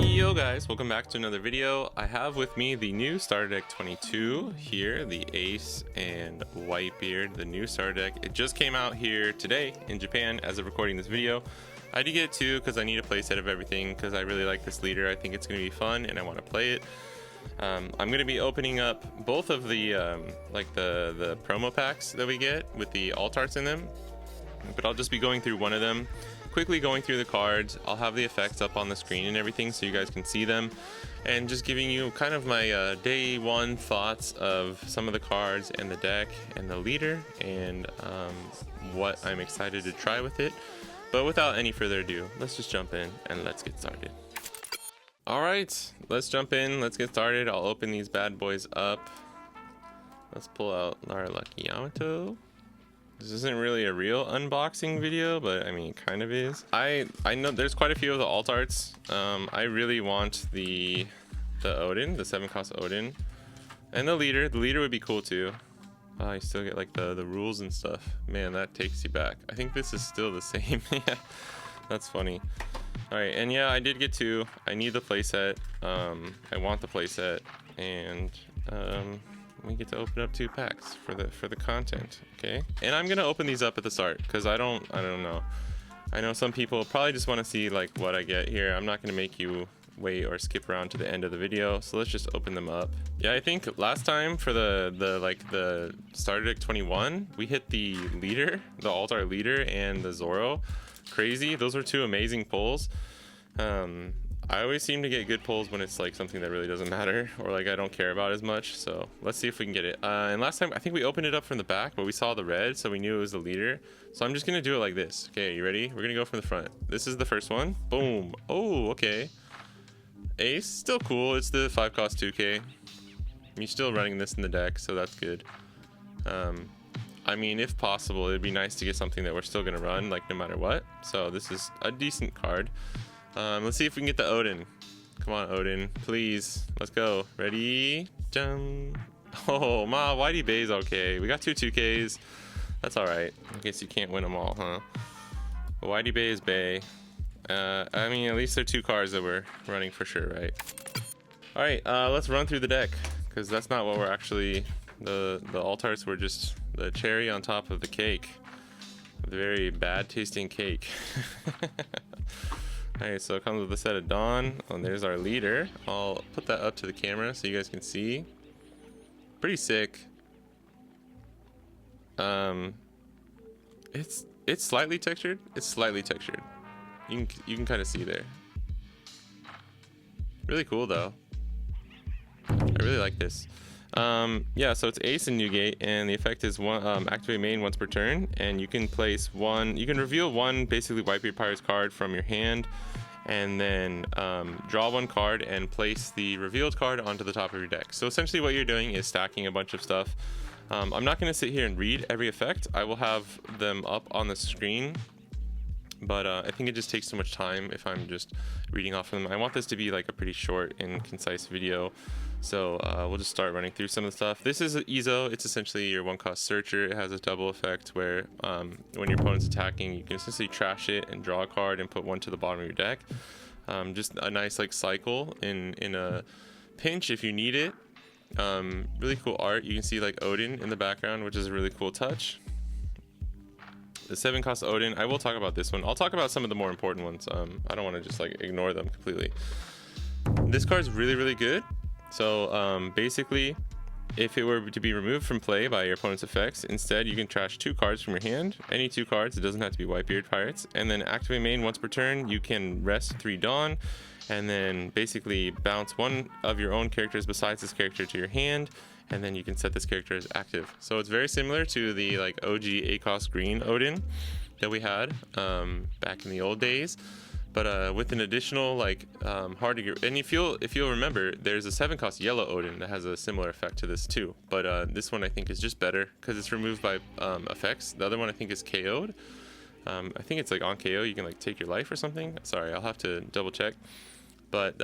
Yo guys, welcome back to another video. I have with me the new starter deck 22 here, the Ace and Whitebeard, the new starter deck. It just came out here today in Japan as of recording this video. I did get it too because I need a playset of everything because I really like this leader. I think it's going to be fun and I want to play it. I'm going to be opening up both of the the promo packs that we get with the alt arts in them, but I'll just be going through one of them, quickly going through the cards. I'll have the effects up on the screen and everything so you guys can see them, and just giving you kind of my day one thoughts of some of the cards and the deck and the leader and what I'm excited to try with it. But without any further ado, let's just jump in and let's get started. Alright, let's jump in, let's get started. I'll open these bad boys up. Let's pull out our Lucky Yamato. This isn't really a real unboxing video, but I mean, it kind of is. I know there's quite a few of the alt arts. I really want the Odin, the 7-cost Odin, and the leader. The leader would be cool too. You still get like the rules and stuff. Man, that takes you back. I think this is still the same. Yeah, that's funny. All right, and yeah, I did get two. I need the playset. I want the playset, and we get to open up 2 packs for the content. Okay, and I'm gonna open these up at the start because I don't know. I know some people probably just want to see like what I get here. I'm not gonna make you wait or skip around to the end of the video, so let's just open them up. Yeah, I think last time for the starter deck 21, we hit the leader, the alt art leader, and the Zoro. Crazy, those were 2 amazing pulls. I always seem to get good pulls when it's like something that really doesn't matter or like I don't care about as much. So let's see if we can get it. And last time I think we opened it up from the back, but we saw the red, so we knew it was the leader. So I'm just gonna do it like this. Okay, you ready? We're gonna go from the front. This is the first one. Boom. Oh, okay. Ace, still cool. It's the 5-cost 2K. You're still running this in the deck, so that's good. I mean, if possible, it'd be nice to get something that we're still gonna run, like no matter what. So this is a decent card. Let's see if we can get the Odin. Come on, Odin, please. Let's go. Ready? Jump. Oh, Whitey Bay's okay. We got 2 2Ks. That's all right. I guess you can't win them all, huh? But Whitey Bay is Bay. I mean, at least they're 2 cards that we're running for sure, right? All right, let's run through the deck because that's not what we're actually. The alt arts were just the cherry on top of the cake. The very bad tasting cake. Alright, so it comes with a set of Dawn. Oh, and there's our leader. I'll put that up to the camera so you guys can see. Pretty sick. It's slightly textured. It's slightly textured. You can kind of see there. Really cool though. I really like this. Yeah, so it's Ace and Newgate, and the effect is activate main once per turn, and you can place one. You can reveal one basically Whitebeard Pirate's card from your hand, and then draw 1 card and place the revealed card onto the top of your deck. So essentially, what you're doing is stacking a bunch of stuff. I'm not going to sit here and read every effect. I will have them up on the screen. But I think it just takes too much time if I'm just reading off of them. I want this to be like a pretty short and concise video. So we'll just start running through some of the stuff. This is Ezo. It's essentially your 1-cost searcher. It has a double effect where when your opponent's attacking, you can essentially trash it and draw a card and put 1 to the bottom of your deck. Just a nice like cycle in a pinch if you need it. Really cool art. You can see like Odin in the background, which is a really cool touch. The 7-cost Odin, I will talk about this one. I'll talk about some of the more important ones. I don't want to just like ignore them completely. This card's really, really good. So basically, if it were to be removed from play by your opponent's effects, instead you can trash 2 cards from your hand. Any 2 cards, it doesn't have to be Whitebeard Pirates. And then activate main once per turn. You can rest 3 Dawn, and then basically bounce 1 of your own characters besides this character to your hand. And then you can set this character as active. So it's very similar to the like OG 8-cost green Odin that we had back in the old days, but with an additional like hard to get. And if you'll remember, there's a 7-cost yellow Odin that has a similar effect to this too. But this one I think is just better because it's removed by effects. The other one I think is KO'd. I think it's like on KO you can like take your life or something. Sorry, I'll have to double check. But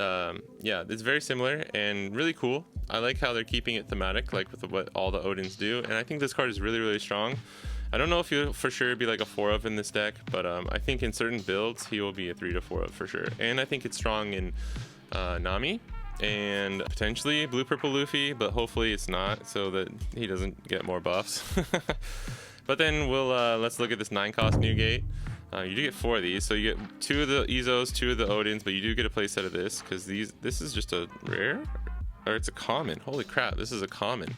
yeah, it's very similar and really cool. I like how they're keeping it thematic, like with what all the Odins do. And I think this card is really, really strong. I don't know if he'll for sure be like a 4 of in this deck, but I think in certain builds he will be a 3 to 4 of for sure. And I think it's strong in Nami, and potentially blue purple Luffy, but hopefully it's not, so that he doesn't get more buffs. But then we'll let's look at this 9-cost new gate. You do get 4 of these, so you get 2 of the Izos, 2 of the Odins, but you do get a play set of this because this is just a rare, or it's a common. Holy crap, this is a common.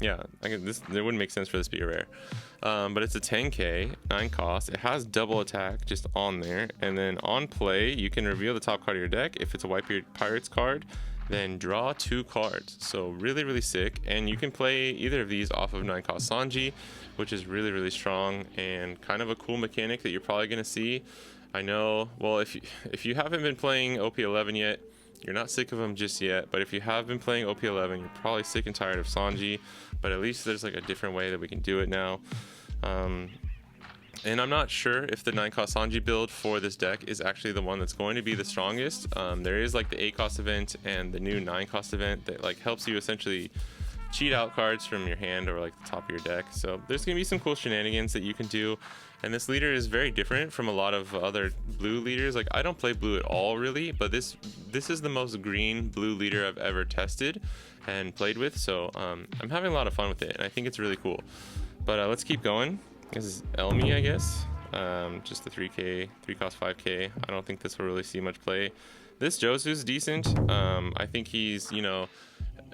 Yeah, it wouldn't make sense for this to be a rare. But it's a 10k, 9 cost. It has double attack just on there, and then on play you can reveal the top card of your deck. If it's a Whitebeard Pirates card, then draw 2 cards. So really sick, and you can play either of these off of 9 cost Sanji, which is really strong and kind of a cool mechanic that you're probably going to see. I know, well, if you haven't been playing OP11 yet, you're not sick of them just yet, but if you have been playing OP11, you're probably sick and tired of Sanji, but at least there's like a different way that we can do it now. And I'm not sure if the 9-cost Sanji build for this deck is actually the one that's going to be the strongest. There is like the 8-cost event and the new 9-cost event that like helps you essentially cheat out cards from your hand or like the top of your deck. So there's gonna be some cool shenanigans that you can do, and this leader is very different from a lot of other blue leaders. Like, I don't play blue at all really, but this is the most green blue leader I've ever tested and played with, so I'm having a lot of fun with it, and I think it's really cool. But let's keep going. This is Elmi, I guess. Just the 3k, 3-cost 5k. I don't think this will really see much play. This Josu's decent. I think he's, you know,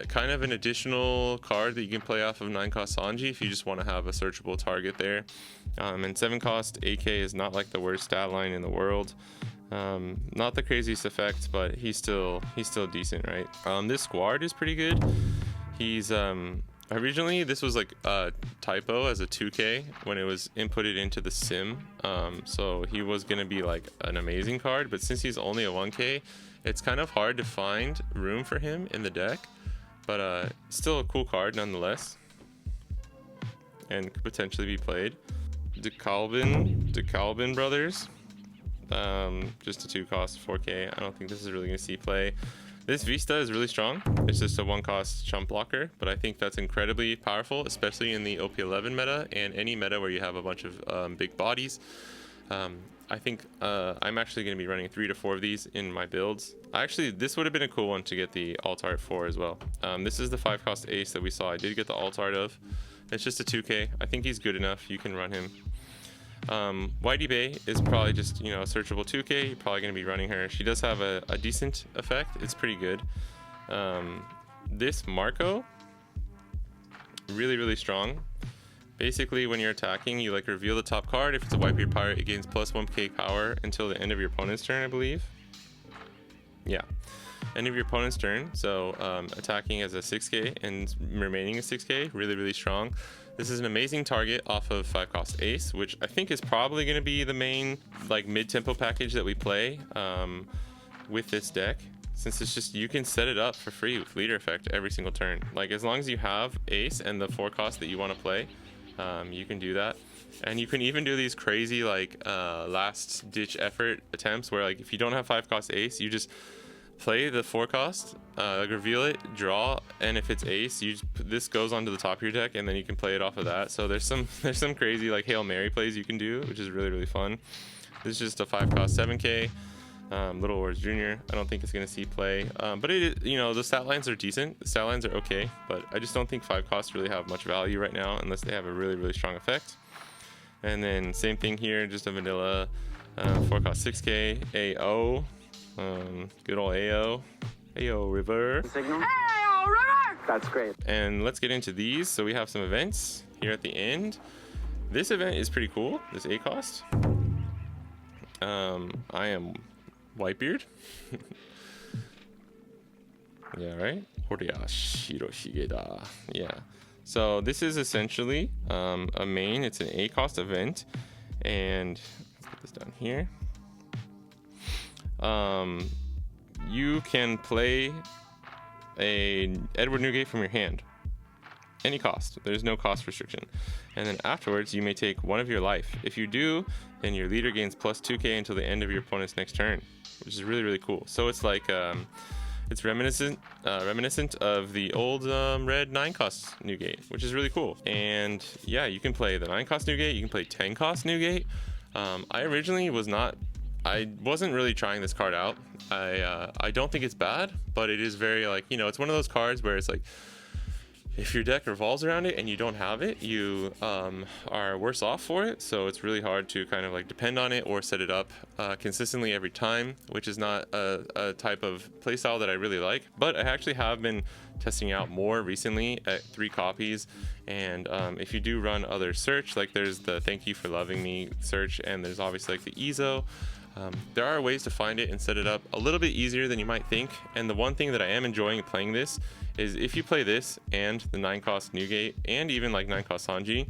kind of an additional card that you can play off of 9-cost Sanji if you just want to have a searchable target there. And 7-cost 8k is not like the worst stat line in the world. Not the craziest effect, but he's still decent, right? This Squad is pretty good. He's originally this was like a typo as a 2k when it was inputted into the sim, so he was gonna be like an amazing card, but since he's only a 1k, it's kind of hard to find room for him in the deck. But still a cool card nonetheless, and could potentially be played. DeKalbin Brothers, just a 2-cost 4k. I don't think this is really going to see play. This Vista is really strong. It's just a 1-cost chump blocker, but I think that's incredibly powerful, especially in the OP11 meta and any meta where you have a bunch of big bodies. I think I'm actually going to be running 3 to 4 of these in my builds. Actually, this would have been a cool one to get the alt art for as well. This is the 5-cost ace that we saw. I did get the alt art of. It's just a 2k. I think he's good enough. You can run him. Whitey Bay is probably just, you know, a searchable 2k. You're probably going to be running her. She does have a decent effect. It's pretty good. This Marco, really strong. Basically, when you're attacking, you like reveal the top card. If it's a Whitebeard Pirate, it gains plus 1k power until the end of your opponent's turn, I believe. Yeah, end of your opponent's turn. So attacking as a 6k and remaining a 6k, really strong. This is an amazing target off of 5-cost ace, which I think is probably going to be the main like mid-tempo package that we play with this deck, since it's just, you can set it up for free with leader effect every single turn. Like, as long as you have ace and the 4-cost that you want to play, you can do that. And you can even do these crazy like last ditch effort attempts where, like, if you don't have 5-cost ace, you just play the 4-cost, like reveal it, draw, and if it's ace, you just, this goes onto the top of your deck, and then you can play it off of that. So there's some crazy like Hail Mary plays you can do, which is really fun. This is just a 5-cost 7k. Little Wars Jr. I don't think it's gonna see play, but it, you know, the stat lines are decent. The stat lines are okay, but I just don't think 5-costs really have much value right now unless they have a really strong effect. And then same thing here, just a vanilla 4-cost 6k AO. Good old AO River. Signal. AO River. That's great. And let's get into these. So we have some events here at the end. This event is pretty cool. This 8-cost. I am Whitebeard. Yeah, right? Yeah. So this is essentially a main. It's an 8-cost event, and let's get this down here. You can play a Edward Newgate from your hand, any cost. There's no cost restriction. And then afterwards, you may take 1 of your life. If you do, then your leader gains plus 2k until the end of your opponent's next turn, which is really cool. So it's like it's reminiscent of the old red 9-cost Newgate, which is really cool. And yeah, you can play the 9-cost Newgate. You can play 10-cost Newgate. I originally was not I wasn't really trying this card out. I don't think it's bad, but it is very like, you know, it's one of those cards where it's like, if your deck revolves around it and you don't have it, you are worse off for it. So it's really hard to kind of like depend on it or set it up consistently every time, which is not a type of playstyle that I really like. But I actually have been testing out more recently at 3 copies. And if you do run other search, like there's the Thank You for Loving Me search, and there's obviously like the EZO. There are ways to find it and set it up a little bit easier than you might think. And the one thing that I am enjoying playing this is if you play this and the 9-cost Newgate and even like 9-cost Sanji,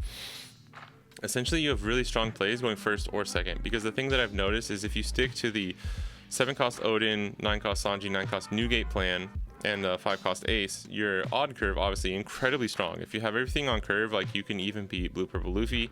essentially you have really strong plays going first or second. Because the thing that I've noticed is if you stick to the 7-cost Odin, 9-cost Sanji, 9-cost Newgate plan, and 5-cost Ace, your odd curve obviously incredibly strong. If you have everything on curve, like you can even beat Blue Purple Luffy.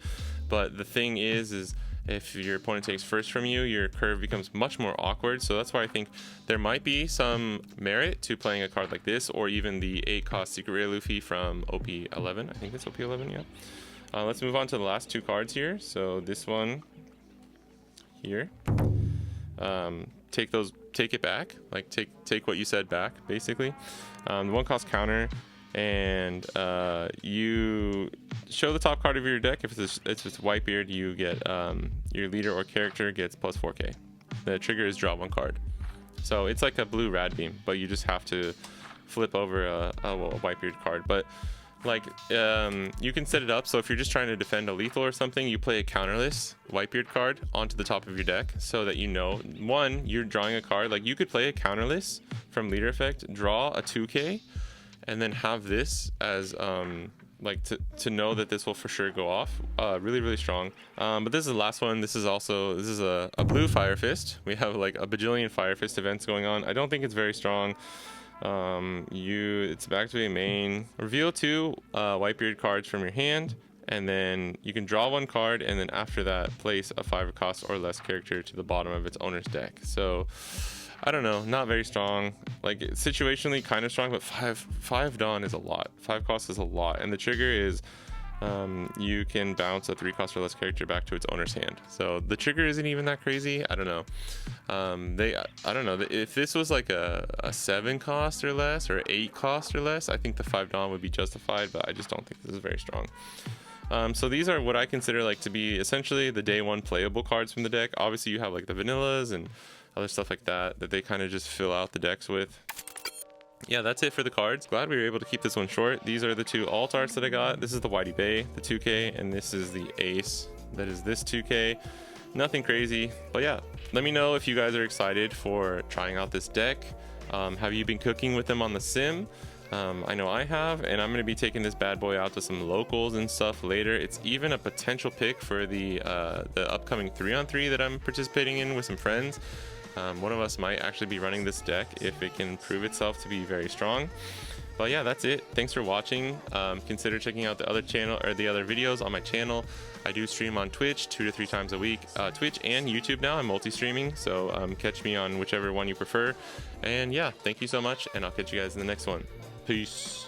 But the thing is if your opponent takes first from you, your curve becomes much more awkward. So that's why I think there might be some merit to playing a card like this, or even the 8-cost Secret Rare Luffy from OP11. I think it's OP11, yeah. Let's move on to the last 2 cards here. So this one here, take it back, like take what you said back, basically. The 1-cost counter, and you show the top card of your deck. If it's Whitebeard, you get your leader or character gets plus 4k. The trigger is draw 1 card. So it's like a blue rad beam, but you just have to flip over a Whitebeard card. But like you can set it up so if you're just trying to defend a lethal or something, you play a counterless Whitebeard card onto the top of your deck, so that you know, one, you're drawing a card. Like you could play a counterless from leader effect, draw a 2k, and then have this as like to know that this will for sure go off. Really strong. But this is the last one. This is a blue Fire Fist. We have like a bajillion Fire Fist events going on. I don't think it's very strong. It's back to a main. Reveal 2 Whitebeard cards from your hand, and then you can draw 1 card, and then after that place a 5-cost or less character to the bottom of its owner's deck. So I don't know, not very strong. Like situationally kind of strong, but 5 Dawn is a lot. 5 cost is a lot, and the trigger is you can bounce a 3-cost or less character back to its owner's hand. So the trigger isn't even that crazy. I don't know. I don't know if this was like a 7-cost or less, or 8-cost or less, I think the 5 Dawn would be justified, but I just don't think this is very strong. So these are what I consider like to be essentially the day 1 playable cards from the deck. Obviously you have like the vanillas and other stuff like that they kind of just fill out the decks with. Yeah, that's it for the cards. Glad we were able to keep this one short. These are the 2 alt arts that I got. This is the Whitey Bay, the 2k, and this is the Ace, that is this 2k. Nothing crazy, but yeah, let me know if you guys are excited for trying out this deck. Have you been cooking with them on the sim? I know I have, and I'm going to be taking this bad boy out to some locals and stuff later. It's even a potential pick for the upcoming 3-on-3 that I'm participating in with some friends. One of us might actually be running this deck if it can prove itself to be very strong. But yeah, that's it. Thanks for watching. Consider checking out the other channel, or the other videos on my channel. I do stream on Twitch 2 to 3 times a week. Twitch and YouTube now, I'm multi-streaming, so catch me on whichever one you prefer. And yeah, thank you so much, and I'll catch you guys in the next one. Peace.